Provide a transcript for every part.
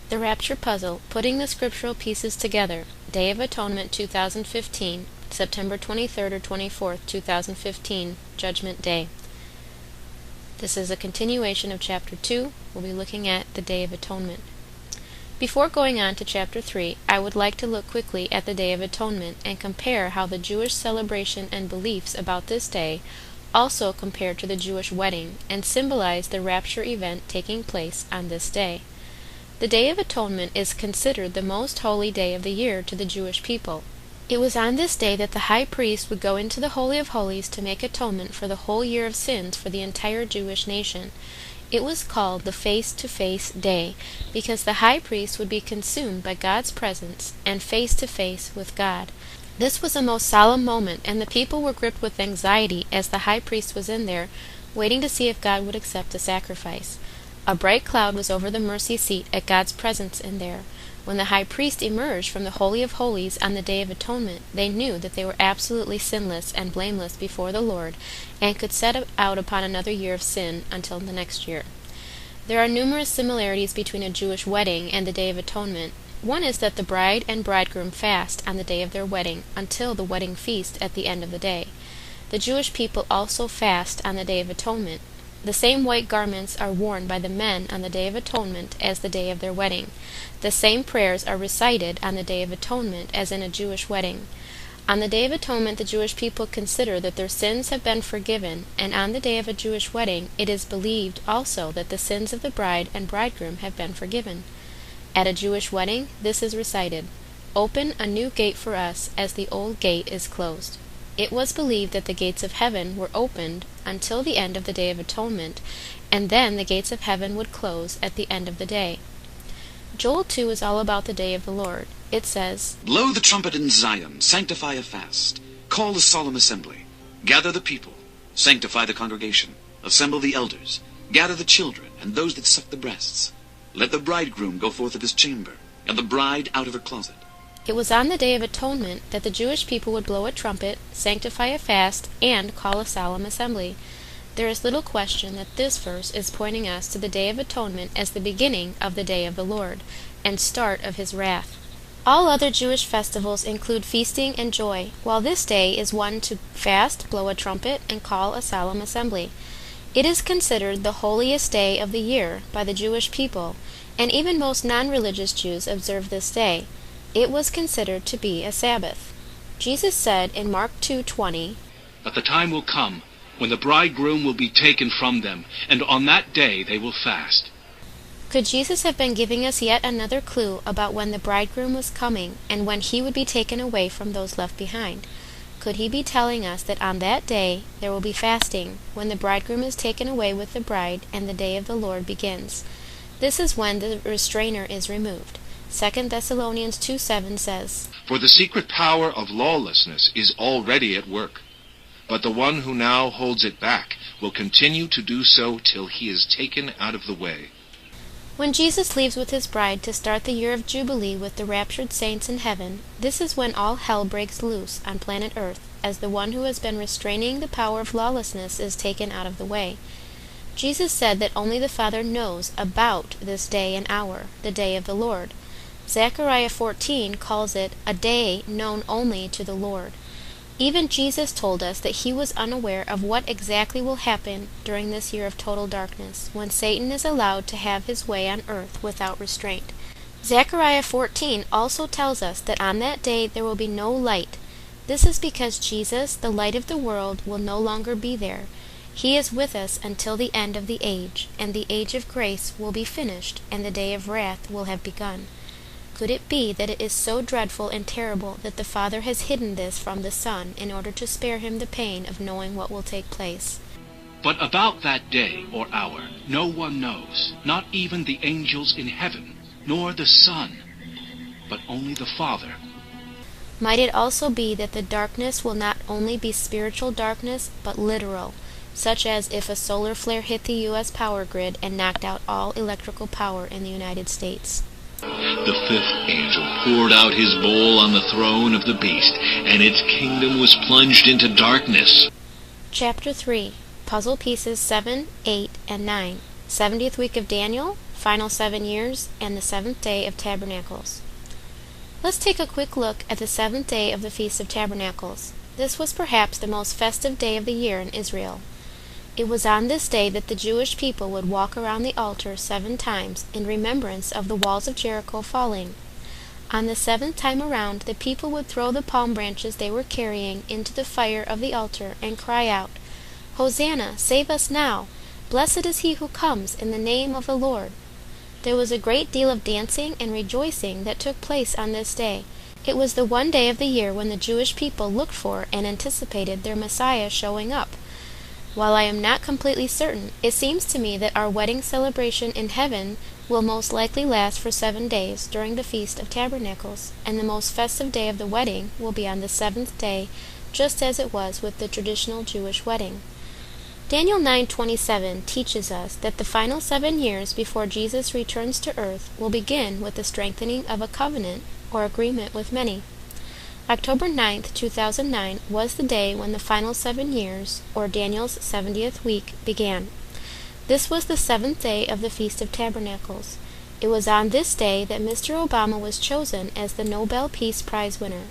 The Rapture Puzzle, Putting the Scriptural Pieces Together, Day of Atonement 2015, September 23rd or 24th, 2015, Judgment Day. This is a continuation of Chapter 2. We'll be looking at the Day of Atonement. Before going on to Chapter 3, I would like to look quickly at the Day of Atonement and compare how the Jewish celebration and beliefs about this day also compare to the Jewish wedding and symbolize the rapture event taking place on this day. The Day of Atonement is considered the most holy day of the year to the Jewish people. It was on this day that the high priest would go into the Holy of Holies to make atonement for the whole year of sins for the entire Jewish nation. It was called the face-to-face day because the high priest would be consumed by God's presence and face-to-face with God. This was a most solemn moment, and the people were gripped with anxiety as the high priest was in there, waiting to see if God would accept the sacrifice. A bright cloud was over the mercy seat at God's presence in there. When the high priest emerged from the Holy of Holies on the Day of Atonement, they knew that they were absolutely sinless and blameless before the Lord, and could set out upon another year of sin until the next year. There are numerous similarities between a Jewish wedding and the Day of Atonement. One is that the bride and bridegroom fast on the day of their wedding until the wedding feast at the end of the day. The Jewish people also fast on the Day of Atonement. The same white garments are worn by the men on the Day of Atonement as the day of their wedding. The same prayers are recited on the Day of Atonement as in a Jewish wedding. On the Day of Atonement, the Jewish people consider that their sins have been forgiven, and on the day of a Jewish wedding, it is believed also that the sins of the bride and bridegroom have been forgiven. At a Jewish wedding, this is recited, "Open a new gate for us, as the old gate is closed." It was believed that the gates of heaven were opened until the end of the Day of Atonement, and then the gates of heaven would close at the end of the day. Joel 2 is all about the day of the Lord. It says, "Blow the trumpet in Zion, sanctify a fast, call a solemn assembly, gather the people, sanctify the congregation, assemble the elders, gather the children and those that suck the breasts. Let the bridegroom go forth of his chamber, and the bride out of her closet." It was on the Day of Atonement that the Jewish people would blow a trumpet, sanctify a fast, and call a solemn assembly. There is little question that this verse is pointing us to the Day of Atonement as the beginning of the Day of the Lord, and start of his wrath. All other Jewish festivals include feasting and joy, while this day is one to fast, blow a trumpet, and call a solemn assembly. It is considered the holiest day of the year by the Jewish people, and even most non-religious Jews observe this day. It was considered to be a Sabbath. Jesus said in Mark 2:20, "But the time will come when the bridegroom will be taken from them, and on that day they will fast." Could Jesus have been giving us yet another clue about when the bridegroom was coming and when he would be taken away from those left behind? Could he be telling us that on that day there will be fasting, when the bridegroom is taken away with the bride and the day of the Lord begins? This is when the restrainer is removed. 2 Thessalonians 2:7 says, "For the secret power of lawlessness is already at work, but the one who now holds it back will continue to do so till he is taken out of the way." When Jesus leaves with his bride to start the Year of Jubilee with the raptured saints in heaven, this is when all hell breaks loose on planet Earth, as the one who has been restraining the power of lawlessness is taken out of the way. Jesus said that only the Father knows about this day and hour, the day of the Lord. Zechariah 14 calls it a day known only to the Lord. Even Jesus told us that he was unaware of what exactly will happen during this year of total darkness, when Satan is allowed to have his way on earth without restraint. Zechariah 14 also tells us that on that day there will be no light. This is because Jesus, the light of the world, will no longer be there. He is with us until the end of the age, and the age of grace will be finished, and the day of wrath will have begun. Could it be that it is so dreadful and terrible that the Father has hidden this from the Son in order to spare him the pain of knowing what will take place? But about that day or hour no one knows, not even the angels in heaven, nor the Son, but only the Father. Might it also be that the darkness will not only be spiritual darkness, but literal, such as if a solar flare hit the U.S. power grid and knocked out all electrical power in the United States? The fifth angel poured out his bowl on the throne of the beast, and its kingdom was plunged into darkness. Chapter 3. Puzzle pieces 7, 8, and 9. 70th week of Daniel, final 7 years, and the 7th day of Tabernacles. Let's take a quick look at the 7th day of the Feast of Tabernacles. This was perhaps the most festive day of the year in Israel. It was on this day that the Jewish people would walk around the altar 7 times in remembrance of the walls of Jericho falling. On the 7th time around, the people would throw the palm branches they were carrying into the fire of the altar and cry out, "Hosanna, save us now! Blessed is he who comes in the name of the Lord." There was a great deal of dancing and rejoicing that took place on this day. It was the one day of the year when the Jewish people looked for and anticipated their Messiah showing up. While I am not completely certain, it seems to me that our wedding celebration in heaven will most likely last for 7 days during the Feast of Tabernacles, and the most festive day of the wedding will be on the 7th day, just as it was with the traditional Jewish wedding. Daniel 9:27 teaches us that the final 7 years before Jesus returns to earth will begin with the strengthening of a covenant or agreement with many. October 9th, 2009 was the day when the final 7 years, or Daniel's 70th week, began. This was the 7th day of the Feast of Tabernacles. It was on this day that Mr. Obama was chosen as the Nobel Peace Prize winner.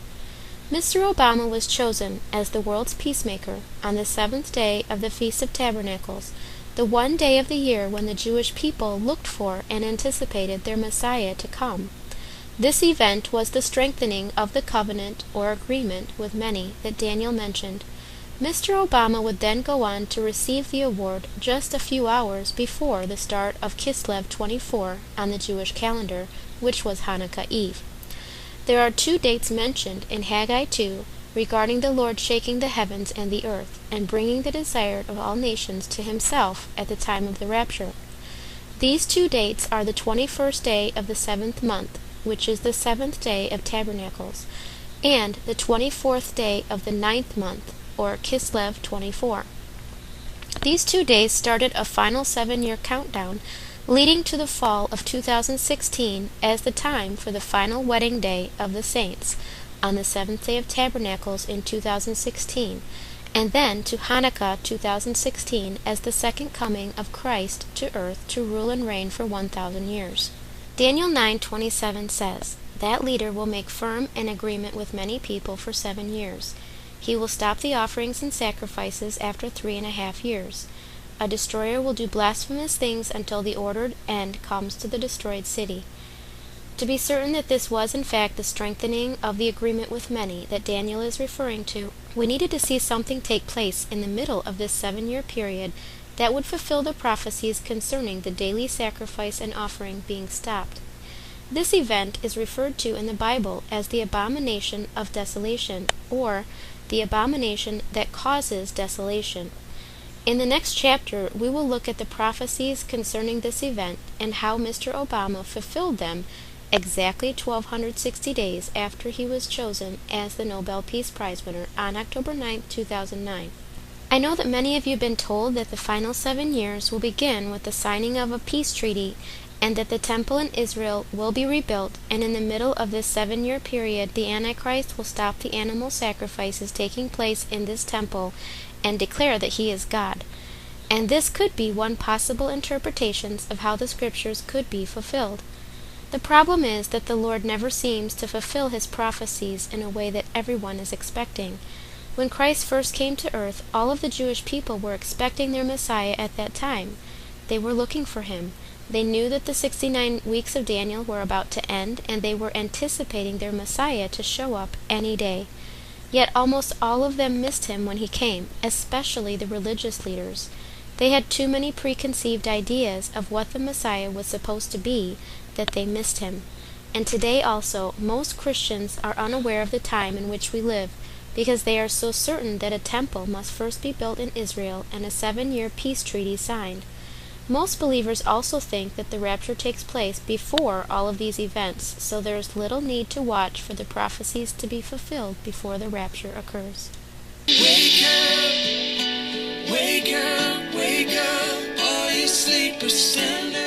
Mr. Obama was chosen as the world's peacemaker on the 7th day of the Feast of Tabernacles, the one day of the year when the Jewish people looked for and anticipated their Messiah to come. This event was the strengthening of the covenant or agreement with many that Daniel mentioned. Mr. Obama would then go on to receive the award just a few hours before the start of Kislev 24 on the Jewish calendar, which was Hanukkah Eve. There are 2 dates mentioned in Haggai 2 regarding the Lord shaking the heavens and the earth, and bringing the desire of all nations to himself at the time of the rapture. These 2 dates are the 21st day of the 7th month, which is the 7th day of Tabernacles, and the 24th day of the 9th month, or Kislev 24. These 2 days started a final 7-year countdown leading to the fall of 2016 as the time for the final wedding day of the saints on the 7th day of Tabernacles in 2016, and then to Hanukkah 2016 as the second coming of Christ to earth to rule and reign for 1,000 years. Daniel 9:27 says, "That leader will make firm an agreement with many people for 7 years. He will stop the offerings and sacrifices after 3.5 years. A destroyer will do blasphemous things until the ordered end comes to the destroyed city." To be certain that this was in fact the strengthening of the agreement with many that Daniel is referring to, we needed to see something take place in the middle of this 7-year period that would fulfill the prophecies concerning the daily sacrifice and offering being stopped. This event is referred to in the Bible as the abomination of desolation, or the abomination that causes desolation. In the next chapter, we will look at the prophecies concerning this event and how Mr. Obama fulfilled them exactly 1,260 days after he was chosen as the Nobel Peace Prize winner on October 9, 2009. I know that many of you have been told that the final 7 years will begin with the signing of a peace treaty, and that the temple in Israel will be rebuilt, and in the middle of this 7-year period the Antichrist will stop the animal sacrifices taking place in this temple and declare that he is God. And this could be one possible interpretation of how the Scriptures could be fulfilled. The problem is that the Lord never seems to fulfill his prophecies in a way that everyone is expecting. When Christ first came to earth, all of the Jewish people were expecting their Messiah at that time. They were looking for him. They knew that the 69 weeks of Daniel were about to end, and they were anticipating their Messiah to show up any day. Yet almost all of them missed him when he came, especially the religious leaders. They had too many preconceived ideas of what the Messiah was supposed to be that they missed him. And today also, most Christians are unaware of the time in which we live, because they are so certain that a temple must first be built in Israel and a 7-year peace treaty signed. Most believers also think that the rapture takes place before all of these events, so there is little need to watch for the prophecies to be fulfilled before the rapture occurs. Wake up, wake up, wake up, all you sleepers stand up.